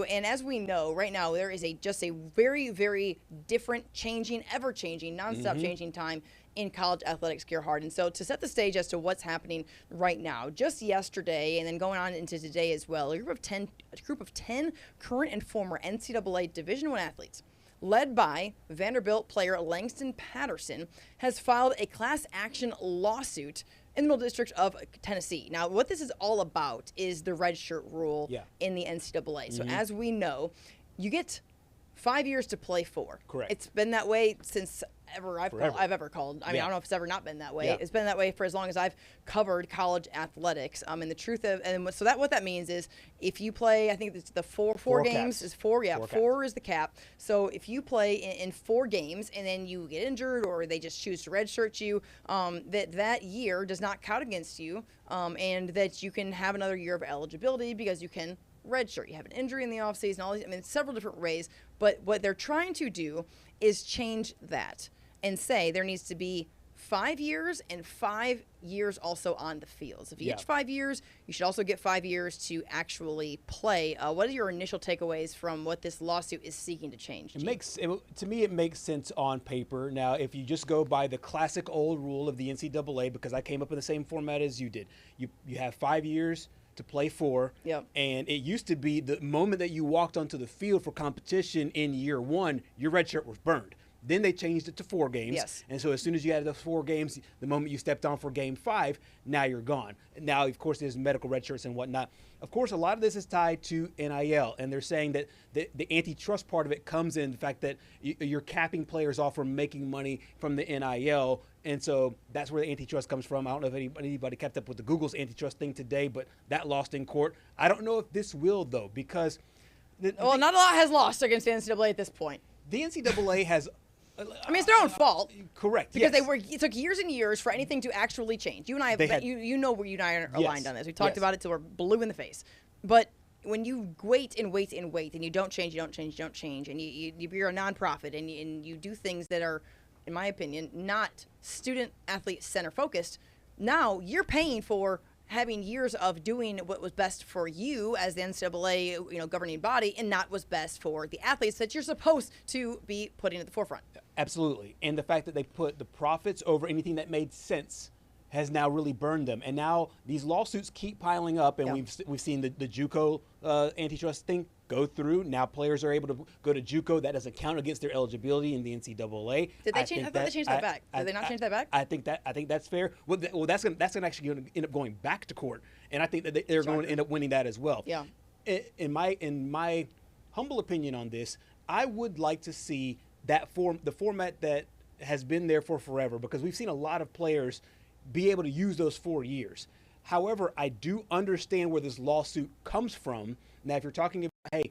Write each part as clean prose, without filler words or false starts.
And as we know, right now there is just a very, very different, ever-changing, nonstop changing time in college athletics, Gerhard. And so to set the stage as to what's happening right now, just yesterday and then going on into today as well, a group of 10 current and former NCAA Division I athletes, led by Vanderbilt player Langston Patterson, has filed a class action lawsuit in the Middle District of Tennessee. Now, what this is all about is the redshirt rule in the NCAA. So as we know, you get 5 years to play for. Correct. It's been that way since I've ever called. I mean, I don't know if it's ever not been that way. It's been that way for as long as I've covered college athletics. And the truth of, what that means is if you play, I think it's the four games is four. Yeah, four is the cap. So if you play in 4 games and then you get injured or they just choose to redshirt you, that year does not count against you, and that you can have another year of eligibility because you can redshirt. You have an injury in the offseason, all these, several different ways. But what they're trying to do is change that and say there needs to be 5 years and 5 years also on the field. So if you get 5 years, you should also get 5 years to actually play. What are your initial takeaways from what this lawsuit is seeking to change? To me, it makes sense on paper. Now, if you just go by the classic old rule of the NCAA, because I came up in the same format as you did, you have 5 years to play for. And it used to be the moment that you walked onto the field for competition in year 1, your red shirt was burned. Then they changed it to 4 games. And so as soon as you had the 4 games, the moment you stepped on for game 5, now you're gone. Now, of course, there's medical red shirts and whatnot. Of course, a lot of this is tied to NIL, and they're saying that the antitrust part of it comes in the fact that you're capping players off from making money from the NIL, and so that's where the antitrust comes from. I don't know if anybody kept up with the Google's antitrust thing today, but that lost in court. I don't know if this will, though, because not a lot has lost against the NCAA at this point. The NCAA has... it's their own fault. Correct. Because it took years and years for anything to actually change. You and I have, you know where you and I are aligned on this. We talked about it till we're blue in the face. But when you wait and wait and wait and you don't change, and you're a nonprofit and you do things that are, in my opinion, not student athlete center focused, now you're paying for having years of doing what was best for you as the NCAA, governing body, and not what's best for the athletes that you're supposed to be putting at the forefront. Absolutely. And the fact that they put the profits over anything that made sense has now really burned them. And now these lawsuits keep piling up, and we've seen the JUCO antitrust thing go through. Now players are able to go to JUCO. That doesn't count against their eligibility in the NCAA. Did they change? I thought they changed that back. Did they not change that back? I think that's fair. Well, that's going to actually end up going back to court, and I think that they're going to end up winning that as well. Yeah. In my humble opinion on this, I would like to see the format that has been there for forever, because we've seen a lot of players be able to use those 4 years. However, I do understand where this lawsuit comes from. Now, if you're talking about, hey,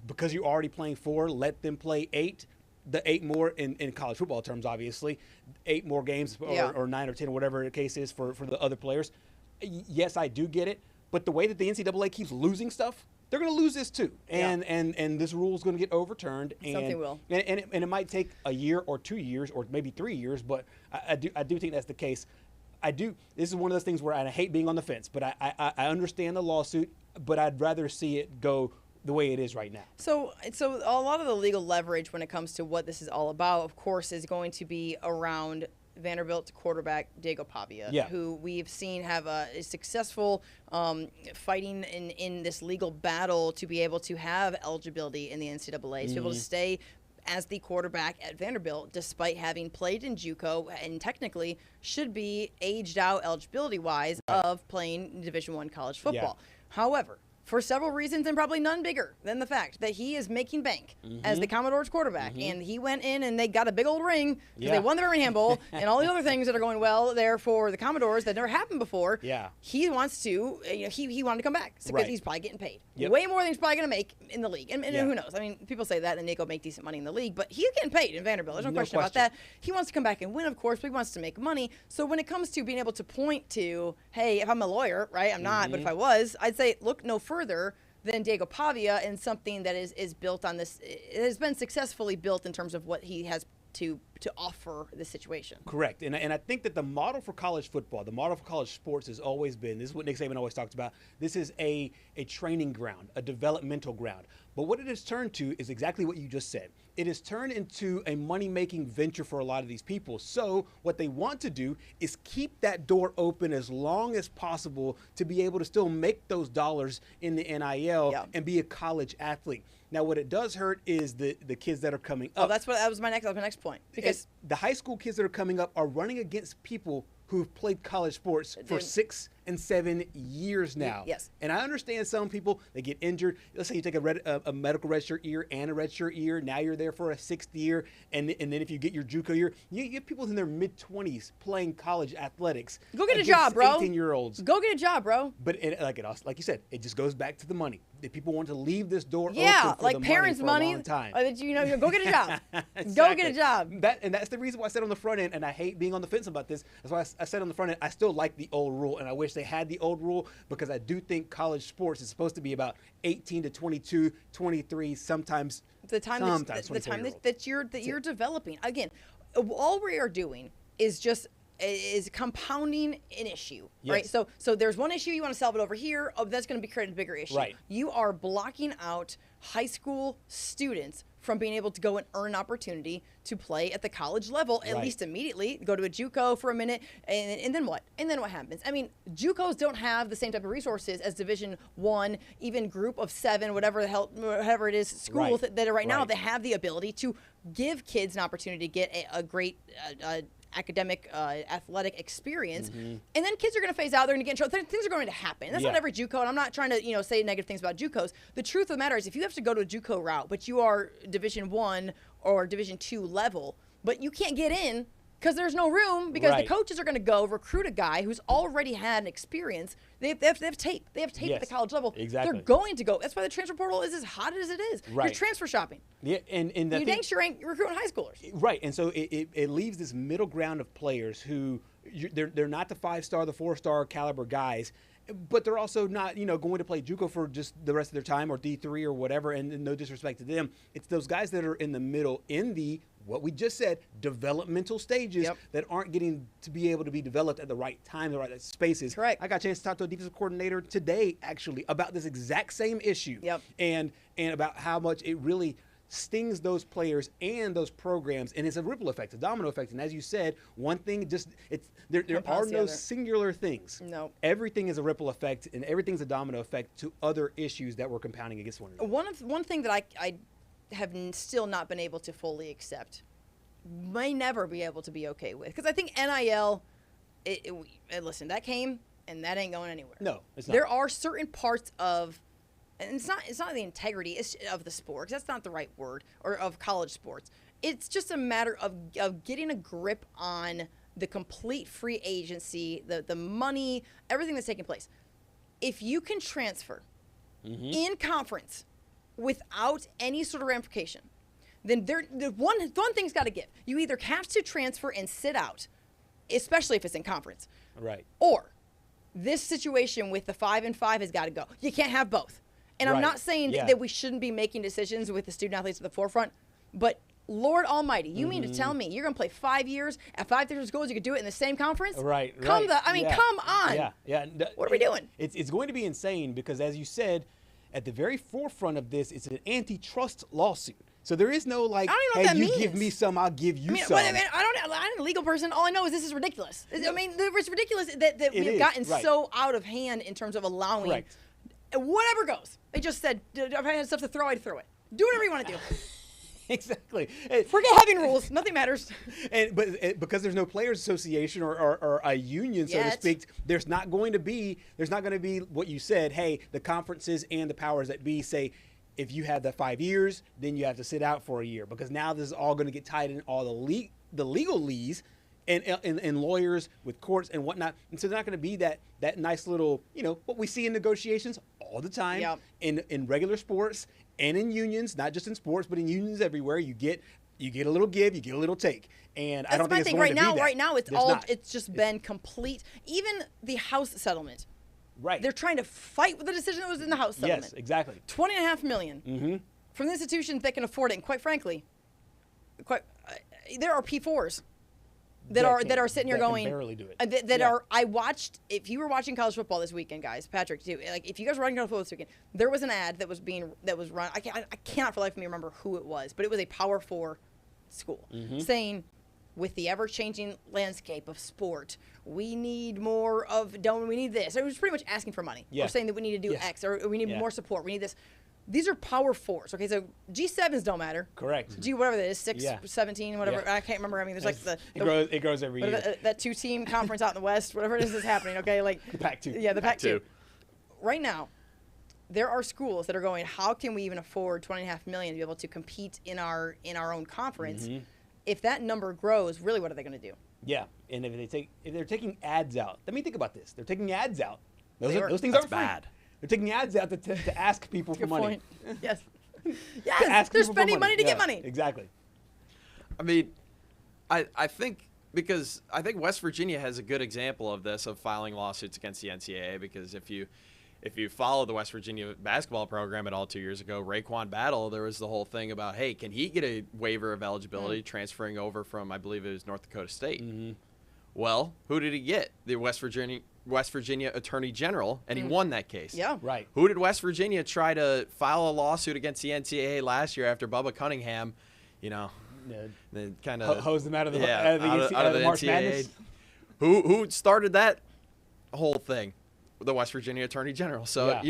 because you're already playing 4, let them play 8, the 8 more in college football terms, obviously, 8 more games or 9 or 10 or whatever the case is for the other players. Yes, I do get it. But the way that the NCAA keeps losing stuff, they're going to lose this too. And this rule is going to get overturned. Something will. And it might take a year or 2 years or maybe 3 years, but I do think that's the case. This is one of those things where I hate being on the fence, but I understand the lawsuit, but I'd rather see it go the way it is right now. So a lot of the legal leverage when it comes to what this is all about, of course, is going to be around Vanderbilt quarterback Diego Pavia, who we've seen have a successful fighting in this legal battle to be able to have eligibility in the NCAA, to be able to stay as the quarterback at Vanderbilt, despite having played in JUCO and technically should be aged out eligibility-wise of playing Division I college football. However, for several reasons, and probably none bigger than the fact that he is making bank as the Commodores quarterback. And he went in and they got a big old ring because they won the Birmingham Bowl and all the other things that are going well there for the Commodores that never happened before. He wants to, he wanted to come back because he's probably getting paid way more than he's probably going to make in the league. And who knows? I mean, people say that and they go make decent money in the league, but he's getting paid in Vanderbilt. There's no question about that. He wants to come back and win, of course, but he wants to make money. So when it comes to being able to point to, hey, if I'm a lawyer, right? I'm not, but if I was, I'd say look no further than Diego Pavia and something that is built on this. It has been successfully built in terms of what he has to offer this situation. Correct. And I think that the model for college football, the model for college sports has always been, this is what Nick Saban always talks about, this is a training ground, a developmental ground. But what it has turned to is exactly what you just said. It has turned into a money-making venture for a lot of these people. So what they want to do is keep that door open as long as possible to be able to still make those dollars in the NIL and be a college athlete. Now, what it does hurt is the kids that are coming up. Oh, that was my next point. Because the high school kids that are coming up are running against people who've played college sports for 6 and 7 years now. Yes. And I understand some people, they get injured. Let's say you take a medical redshirt year and a redshirt year. Now you're there for a 6th year. And then if you get your JUCO year, you get people in their mid-20s playing college athletics. Go get a job, bro. 18-year-olds. Go get a job, bro. But like you said, it just goes back to the money. That people want to leave this door open for like the parents' money for a long time. Go get a job. Exactly. Go get a job. That's the reason why I said on the front end, and I hate being on the fence about this. That's why I said on the front end, I still like the old rule, and I wish they had the old rule, because I do think college sports is supposed to be about 18 to 22, 23, sometimes the time that you're developing. Again, all we are doing is compounding an issue, right? So there's one issue, you want to solve it over here. Oh, that's going to be creating a bigger issue. Right. You are blocking out high school students from being able to go and earn an opportunity to play at the college level, at least immediately. Go to a JUCO for a minute, and then what? And then what happens? I mean, JUCOs don't have the same type of resources as Division I, even Group of 7, whatever it is, schools that are right now that have the ability to give kids an opportunity to get a great academic, athletic experience, and then kids are going to phase out. They're going to get in trouble. Things are going to happen. That's not every JUCO, and I'm not trying to say negative things about JUCOs. The truth of the matter is, if you have to go to a JUCO route, but you are Division I or Division II level, but you can't get in because there's no room, because the coaches are going to go recruit a guy who's already had an experience. They have tape. They have tape at the college level. Exactly. They're going to go. That's why the transfer portal is as hot as it is. Right. You're transfer shopping. Yeah, and you dang sure ain't recruiting high schoolers. Right, and so it leaves this middle ground of players who they're not the 5-star, the 4-star caliber guys, but they're also not going to play JUCO for just the rest of their time, or D3 or whatever. And no disrespect to them, it's those guys that are in the middle, in the what we just said, developmental stages that aren't getting to be able to be developed at the right time, the right spaces. Correct. I got a chance to talk to a defensive coordinator today, actually, about this exact same issue. And about how much it really stings those players and those programs, and it's a ripple effect, a domino effect. And as you said, one thing there are no singular things. No, everything is a ripple effect, and everything's a domino effect to other issues that we're compounding against one another. One thing that I have still not been able to fully accept, may never be able to be okay with, because I think NIL, listen, that came and that ain't going anywhere. No, it's not. There are certain parts of, and it's not the integrity of the sport, 'cause that's not the right word, or of college sports. It's just a matter of getting a grip on the complete free agency, the money, everything that's taking place. If you can transfer in conference without any sort of ramification, then the one thing's got to give. You either have to transfer and sit out, especially if it's in conference, right? Or this situation with the 5 and 5 has got to go. You can't have both. And I'm not saying that we shouldn't be making decisions with the student athletes at the forefront, but Lord Almighty, you mean to tell me you're going to play 5 years at 5 different schools? You could do it in the same conference? Right. Come on. Yeah. What are we doing? It's going to be insane, because, as you said, at the very forefront of this, it's an antitrust lawsuit. So there is no I don't even know what that means. Give me some, I'll give you some. I'm a legal person. All I know is this is ridiculous. I mean, it's ridiculous that we've gotten so out of hand in terms of allowing whatever goes. They just said, if I had stuff to throw, I'd throw it. Do whatever you want to do. Exactly. Forget having rules. Nothing matters. But because there's no players association or a union, so to speak, there's not going to be what you said. Hey, the conferences and the powers that be say, if you have the 5 years, then you have to sit out for a year, because now this is all going to get tied in all the legalese and lawyers with courts and whatnot. And so they're not going to be that nice little, what we see in negotiations all the time in regular sports and in unions, not just in sports, but in unions everywhere. You get a little give, you get a little take. And I don't think it's going to be that. Right now, it's just been complete. Even the House settlement. Right. They're trying to fight with the decision that was in the House settlement. Yes, exactly. $20.5 million from the institutions that can afford it. And quite frankly, there are P4s. that are sitting here going, barely do it. I watched, if you were watching college football this weekend, guys, Patrick too, like if you guys were watching college football this weekend, there was an ad that was run, I cannot for the life of me remember who it was, but it was a Power 4 school saying, with the ever-changing landscape of sport, we need more of, we need this. It was pretty much asking for money. Or saying that we need to do X, or we need more support, we need this. These are Power 4s. Okay, so G7s don't matter. Correct. G whatever that is, 6, 17, whatever. I can't remember. I mean, there's like it grows every year. That 2-team conference out in the West, whatever it is that's happening. Okay, like the Pac-2. Yeah, the Pac-2. Right now, there are schools that are going, how can we even afford $20.5 million to be able to compete in our own conference? If that number grows, really, what are they going to do? Yeah, and if they're taking ads out, let me think about this. They're taking ads out. Those things aren't bad. They're taking ads out to ask people for money. Point. Yes. Yes, they're spending money to get money. Exactly. I mean, I think because I think West Virginia has a good example of this, of filing lawsuits against the NCAA, because if you follow the West Virginia basketball program at all 2 years ago, Raekwon Battle, there was the whole thing about, hey, can he get a waiver of eligibility transferring over from, I believe it was North Dakota State? Well, who did he get? The West Virginia Attorney General, and he won that case. Yeah. Right. Who did West Virginia try to file a lawsuit against the NCAA last year after Bubba Cunningham, they kind of hosed them out of the March Madness? Who started that whole thing? The West Virginia Attorney General. So,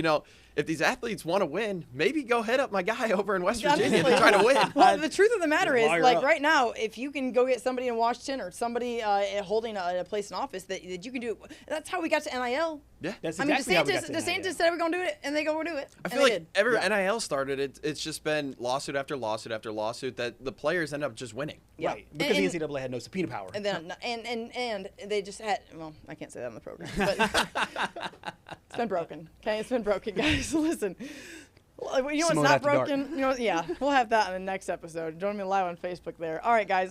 if these athletes want to win, maybe go hit up my guy over in West Virginia to try to win. Well, the truth of the matter is, like right now, if you can go get somebody in Washington or somebody holding a place in office that you can do it. That's how we got to NIL. Yeah, that's exactly how we got to NIL. DeSantis said we're going to do it, and they go do it. I feel like ever NIL started, it's just been lawsuit after lawsuit after lawsuit that the players end up just winning. Yeah. Right, because the NCAA had no subpoena power. And then and they just had, well, I can't say that on the program, but it's been broken. Okay, it's been broken, guys. Listen. You know what's not broken? We'll have that on the next episode. Join me live on Facebook there. All right, guys.